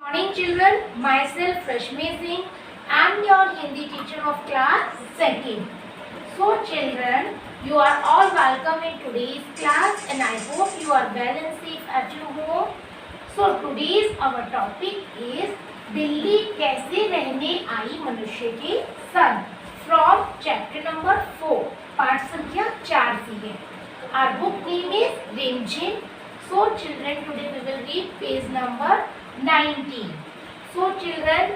Morning children, myself Rashmi Singh. I am your Hindi teacher of class 2nd. So children, you are all welcome in today's class and I hope you are well and safe at your home. So today's our topic is बिल्ली कैसे रहने आई मनुष्य के संग from chapter number 4, पाठ संख्या 4 से है. Our book name is Rimjim. So children, today we will read page number 19. So children,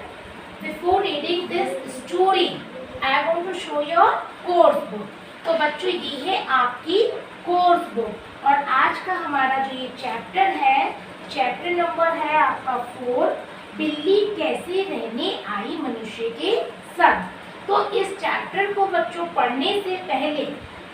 before reading this story, I want to show your course book. तो बच्चों ये है आपकी कोर्स बुक और आज का हमारा जो ये चैप्टर है, चैप्टर नंबर है आपका 4, बिल्ली कैसे रहने आई मनुष्य के संग. तो इस चैप्टर को बच्चों पढ़ने से पहले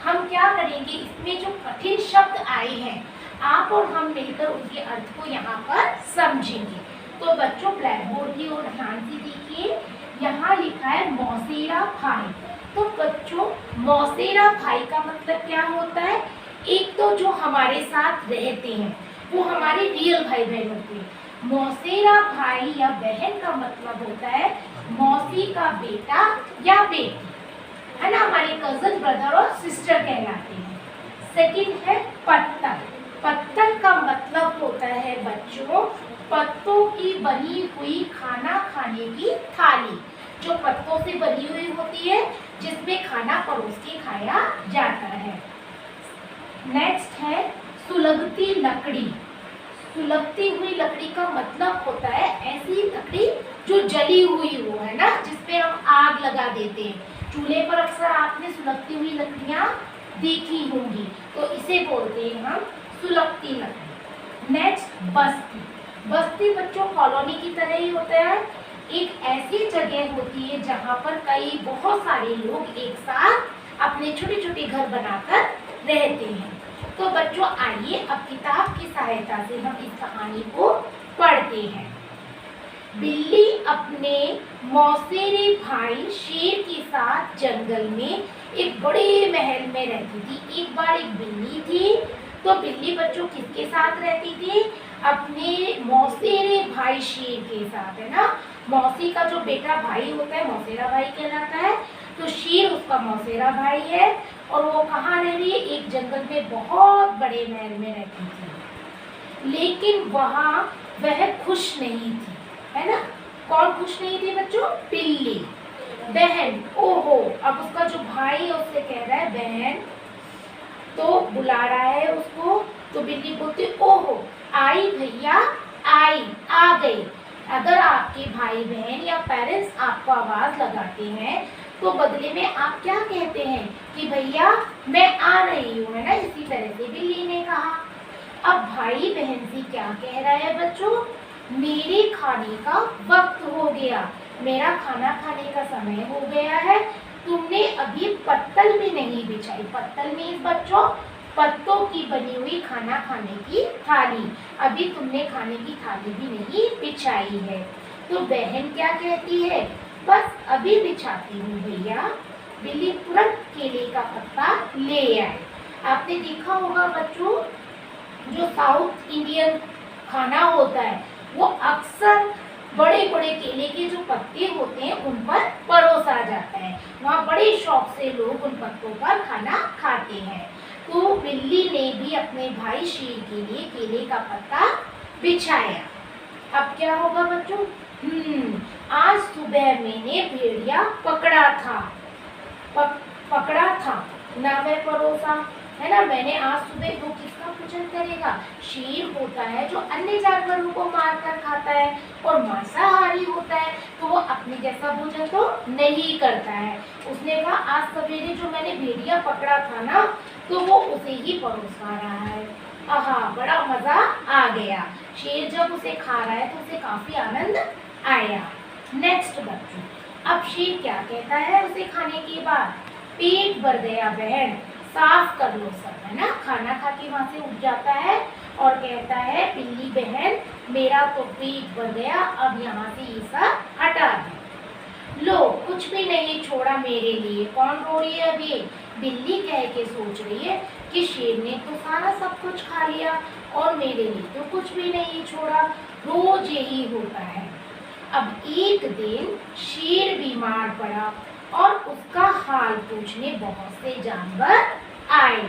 हम क्या करेंगे, इसमें जो कठिन शब्द आए हैं आप और हम मिलकर उनके अर्थ को यहाँ पर समझेंगे. तो बच्चों ब्लैक बोर्ड की ओर ध्यान से देखिए, यहाँ लिखा है मौसेरा भाई. तो बच्चों मौसेरा भाई का मतलब क्या होता है, एक तो जो हमारे साथ रहते हैं वो हमारे रियल भाई बहन होते हैं. मौसेरा भाई या बहन का मतलब होता है मौसी का बेटा या बेटी, है ना, हमारे कजन ब्रदर और सिस्टर कहलाते हैं. सेकंड है पत्तल. पत्तल का मतलब होता है बच्चों पत्तों की बनी हुई खाना खाने की थाली, जो पत्तों से बनी हुई होती है जिसमें खाना परोस के खाया जाता है. नेक्स्ट है सुलगती लकड़ी. सुलगती हुई लकड़ी का मतलब होता है ऐसी लकड़ी जो जली हुई हो, है ना, जिसपे हम आग लगा देते हैं. चूल्हे पर अक्सर आपने सुलगती हुई लकड़ियाँ देखी होंगी, तो इसे बोलते हैं हम सुलगती लकड़ी. नेक्स्ट बस्ती. बस्ती बच्चों कॉलोनी की तरह ही होता है, एक ऐसी जगह होती है जहाँ पर बहुत सारे लोग एक साथ अपने छोटे छोटे घर बनाकर रहते हैं. तो बच्चों आइए अब किताब की सहायता से हम इस कहानी को पढ़ते हैं. बिल्ली अपने मौसेरे भाई शेर के साथ जंगल में एक बड़े महल में रहती थी. एक बार एक बिल्ली थी. तो बिल्ली बच्चों किसके साथ रहती थी, अपने मौसेरे भाई शेर के साथ, है ना. मौसी का जो बेटा भाई होता है मौसेरा भाई कहलाता है. तो शेर उसका मौसेरा भाई है और वो कहाँ रह रही है, एक जंगल में बहुत बड़े महल में रहती थी. लेकिन वहाँ वह खुश नहीं थी, है ना. कौन खुश नहीं थी बच्चों, बिल्ली. बहन, ओहो, अब उसका जो भाई है उससे कह रहा है बहन, तो बुला रहा है उसको. तो बिल्ली बोलती ओहो आई भैया, आई, आ गई. अगर आपके भाई बहन या पेरेंट्स आपको आवाज लगाते हैं तो बदले में आप क्या कहते हैं कि भैया मैं आ रही हूँ, है ना. इसी तरह से बिल्ली ने कहा. अब भाई बहन से क्या कह रहा है बच्चों, मेरे खाने का वक्त हो गया, मेरा खाना खाने का समय हो गया है. तुमने अभी पत्तल भी नहीं बिछाई. पत्तल मीन्स बच्चों पत्तों की बनी हुई खाना खाने की थाली, अभी तुमने खाने की थाली भी नहीं बिछाई है. तो बहन क्या कहती है, बस अभी बिछाती हूँ भैया. बिल्ली तुरंत केले का पत्ता ले आए. आपने देखा होगा बच्चों जो साउथ इंडियन खाना होता है वो अक्सर बड़े बड़े केले के जो पत्ते होते हैं उन पर परोसा जाता है. वहाँ बड़े शौक से लोग उन पत्तों पर खाना खाते हैं. तो बिल्ली ने भी अपने भाई शेर के लिए केले का पत्ता बिछाया. अब क्या होगा बच्चों, आज सुबह मैंने भेड़िया पकड़ा था. पकड़ा था ना मैं परोसा, है ना. मैंने आज सुबह, वो किसका पूजन करेगा, शेर होता है जो अन्य जानवरों को मार कर खाता है और मांसाहारी होता है, तो वो अपने जैसा भोजन तो नहीं करता है. उसने कहा आज सवेरे जो मैंने भेड़िया पकड़ा था ना, तो वो उसे ही परोसा रहा है. आहा, बड़ा मजा आ गया. शेर जब उसे खा रहा है तो उसे काफी आनंद आया. नेक्स्ट बच्चों, अब शेर क्या कहता है उसे खाने के बाद, पेट भर गया बहन, साफ कर लो सब, है ना. खाना खा के वहाँ से उठ जाता है और कहता है बिल्ली बहन मेरा तो पेट भर गया, अब यहाँ से ये सब हटा दे. लो कुछ भी नहीं छोड़ा मेरे लिए. कौन रो रही है अभी, बिल्ली कह के सोच रही है कि शेर ने तो सारा सब कुछ खा लिया और मेरे लिए तो कुछ भी नहीं छोड़ा, रोज यही होता है। अब एक दिन शेर बीमार पड़ा और उसका हाल पूछने बहुत से जानवर आए।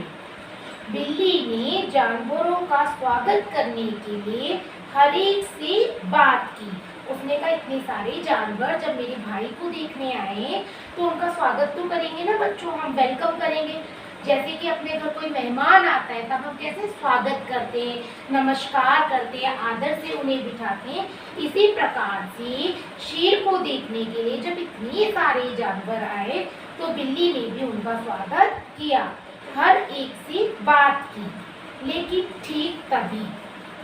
बिल्ली ने जानवरों का स्वागत करने के लिए हर एक से बात की। उसने कहा इतने सारे जानवर जब मेरे भाई को देखने आए तो उनका स्वागत तो करेंगे ना बच्चों, हम वेलकम करेंगे। जैसे कि अपने घर कोई मेहमान आता है तब हम कैसे स्वागत करते हैं, नमस्कार करते हैं, आदर से उन्हें बिठाते हैं। इसी प्रकार से शेर को देखने के लिए जब इतने सारे जानवर आए तो बिल्ली ने भी उनका स्वागत किया, हर एक से बात की। लेकिन ठीक तभी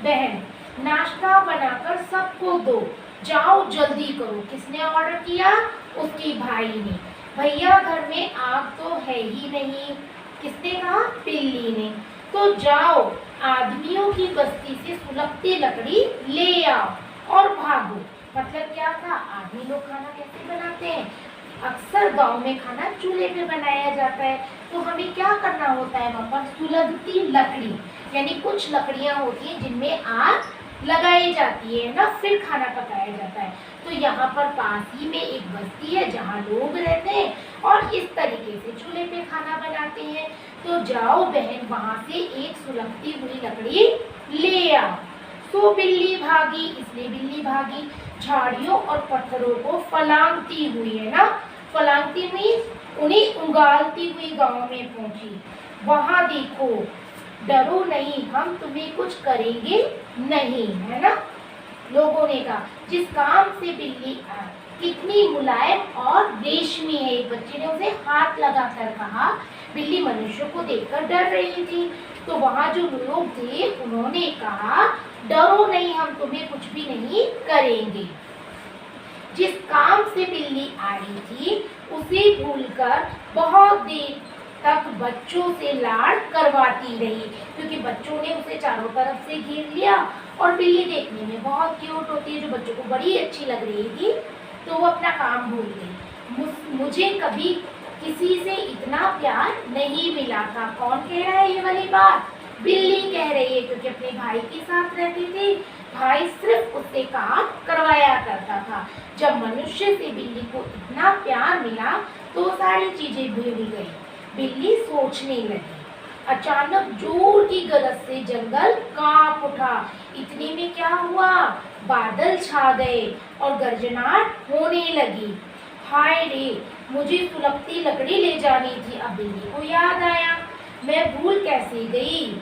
बहन नाश्ता बनाकर सबको दो, जाओ जल्दी करो। किसने ऑर्डर किया? उसके भाई ने। भैया घर में आग तो है ही नहीं। किसने कहा? बिल्ली ने। तो जाओ आदमियों की बस्ती से सुलगती लकड़ी ले आओ और भागो। मतलब क्या था? आदमी लोग खाना कैसे बनाते हैं? अक्सर गांव में खाना चूल्हे पे बनाया जाता है, तो हमें क्या करना होता है वहाँ पर? सुलगती लकड़ी, यानी कुछ लकड़ियाँ होती हैं जिनमें आग लगाई जाती है ना, फिर खाना पकाया जाता है। तो यहाँ पर पास ही में एक बस्ती है जहाँ लोग रहते हैं और इस तरीके से चूल्हे पे खाना बनाते हैं। तो जाओ बहन वहाँ से एक सुलगती हुई लकड़ी ले आओ। सो बिल्ली भागी, इसलिए बिल्ली भागी, झाड़ियों और पत्थरों को फलांगती हुई, है ना, फलांगती हुई, उन्हें उंगालती हुई गांव में पहुंची। वहां देखो, डरो नहीं, हम तुम्हें कुछ करेंगे नहीं, है ना। लोगों ने कहा जिस काम से बिल्ली कितनी मुलायम और रेशमी है। एक बच्चे ने उसे हाथ लगाकर कहा। बिल्ली मनुष्य को देखकर डर रही थी, तो वहाँ जो लोग थे उन्होंने कहा डरो नहीं, हम तुम्हें कुछ भी नहीं करेंगे। जिस काम से बिल्ली आई थी उसे भूलकर बहुत देर तक बच्चों से लाड़ करवाती रही, क्योंकि बच्चों ने उसे चारों तरफ से घेर लिया और बिल्ली देखने में बहुत क्यूट होती है, जो बच्चों को बड़ी अच्छी लग रही थी, तो वो अपना काम भूल गई। मुझे कभी किसी से इतना प्यार नहीं मिला था। कौन कह रहा है ये वाली बात? बिल्ली कह रही है, क्योंकि अपने भाई के साथ रहती थी। भाई सिर्फ उससे काम करवाया करता था। जब मनुष्य से बिल्ली को इतना प्यार मिला तो सारी चीजें भूल गई। बिल्ली सोचने लगी। अचानक जोर की गरज से जंगल कांप उठा। इतने में क्या हुआ? बादल छा गए और गर्जनाहट होने लगी। हाय रे, मुझे सुलगती लकड़ी ले जानी थी। अब बिल्ली को याद आया, मैं भूल कैसे गई?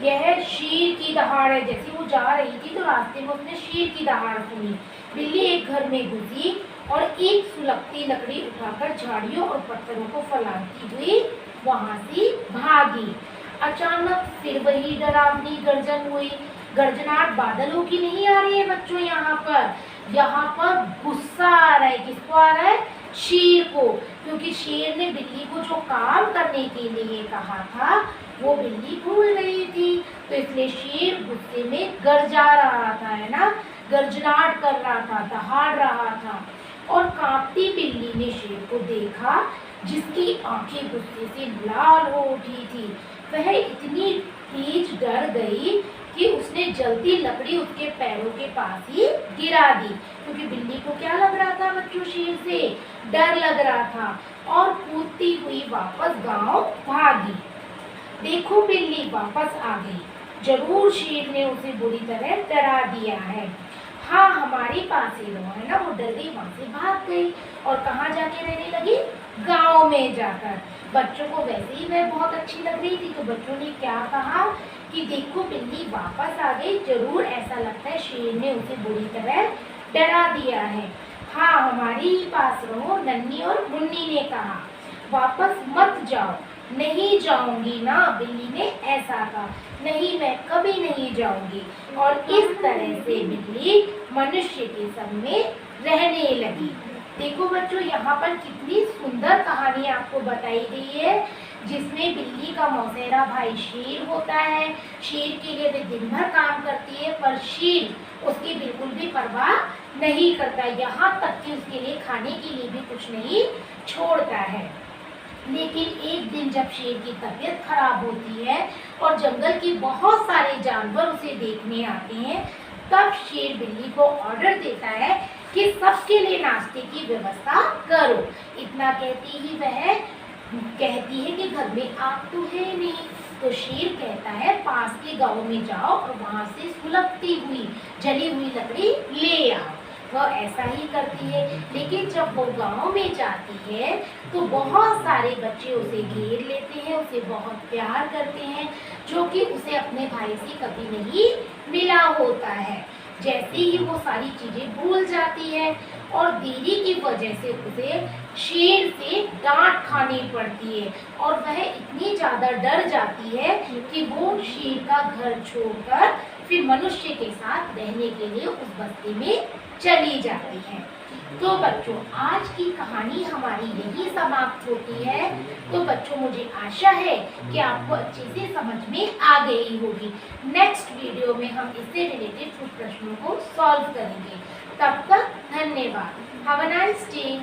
यह शेर की दहाड़ है। जैसे वो जा रही थी तो रास्ते में उसने शेर की दहाड़ सुनी। बिल्ली एक घर में घुसी और एक सुलगती लकड़ी उठाकर झाड़ियों और पत्थरों को फैलाती हुई वहां से भागी। अचानक फिर वही डरावनी गर्जन हुई। गर्जनाहट बादलों की नहीं आ रही है बच्चों, यहाँ पर गुस्सा आ रहा है। किसको आ रहा है? शेर को, क्योंकि शेर ने बिल्ली को जो काम करने के लिए कहा था वो बिल्ली भूल गई थी। तो इसलिए शेर गुस्से में गरजा रहा था, है ना, गर्जनाहट कर रहा था, दहाड़ रहा था। और कांपती बिल्ली ने शेर को देखा, जिसकी आंखें गुस्से से लाल हो उठी थी। वह इतनी तेज डर गई कि उसने जल्दी लकड़ी उसके पैरों के पास ही गिरा दी, क्योंकि बिल्ली को क्या लग रहा था बच्चों? शेर से डर लग रहा था। और कूदती हुई वापस गांव भागी। देखो बिल्ली वापस आ गई, जरूर शेर ने उसे बुरी तरह डरा दिया है। हाँ, हमारे पास ही रहो, है ना। वो डर गई, वहां से भाग गई और कहाँ जाके रहने लगी? गांव में जाकर। बच्चों को वैसे ही वह बहुत अच्छी लग रही थी, तो बच्चों ने क्या कहा कि देखो बिल्ली वापस आ गई, जरूर ऐसा लगता है शेर ने उसे बुरी तरह डरा दिया है। हाँ, हमारे ही पास रहो, नन्ही और मुन्नी ने कहा। वापस मत जाओ। नहीं जाऊंगी ना, बिल्ली ने ऐसा कहा। नहीं, मैं कभी नहीं जाऊंगी। और इस तरह से बिल्ली मनुष्य के संग में रहने लगी। देखो बच्चों, यहाँ पर कितनी सुंदर कहानी आपको बताई गई है, जिसमें बिल्ली का मौसेरा भाई शेर होता है। शेर के लिए वे दिन भर काम करती है, पर शेर उसकी बिल्कुल भी परवाह नहीं करता, यहाँ तक कि उसके लिए खाने के लिए भी कुछ नहीं छोड़ता है। लेकिन एक दिन जब शेर की तबीयत खराब होती है और जंगल के बहुत सारे जानवर उसे देखने आते हैं, तब शेर बिल्ली को ऑर्डर देता है कि सबके लिए नाश्ते की व्यवस्था करो। इतना कहती ही वह कहती है कि घर में आग तो है नहीं। तो शेर कहता है पास के गांव में जाओ और वहां से सुलगती हुई जली हुई लकड़ी ले आओ। वह ऐसा ही करती है, लेकिन जब वो गांव में जाती है तो बहुत सारे बच्चे उसे घेर लेते हैं, उसे बहुत प्यार करते हैं, जो कि उसे अपने भाई से कभी नहीं मिला होता है। जैसे ही वो सारी चीजें भूल जाती है और देरी की वजह से उसे शेर से डांट खानी पड़ती है और वह इतनी ज्यादा डर जाती है कि वो शेर का घर छोड़कर फिर मनुष्य के साथ रहने के लिए उस बस्ती में चली जाती है। तो बच्चों, आज की कहानी हमारी यही समाप्त होती है। तो बच्चों, मुझे आशा है कि आपको अच्छे से समझ में आ गई होगी। नेक्स्ट वीडियो में हम इससे रिलेटेड कुछ प्रश्नों को सॉल्व करेंगे। तब तक धन्यवाद। Have a nice day.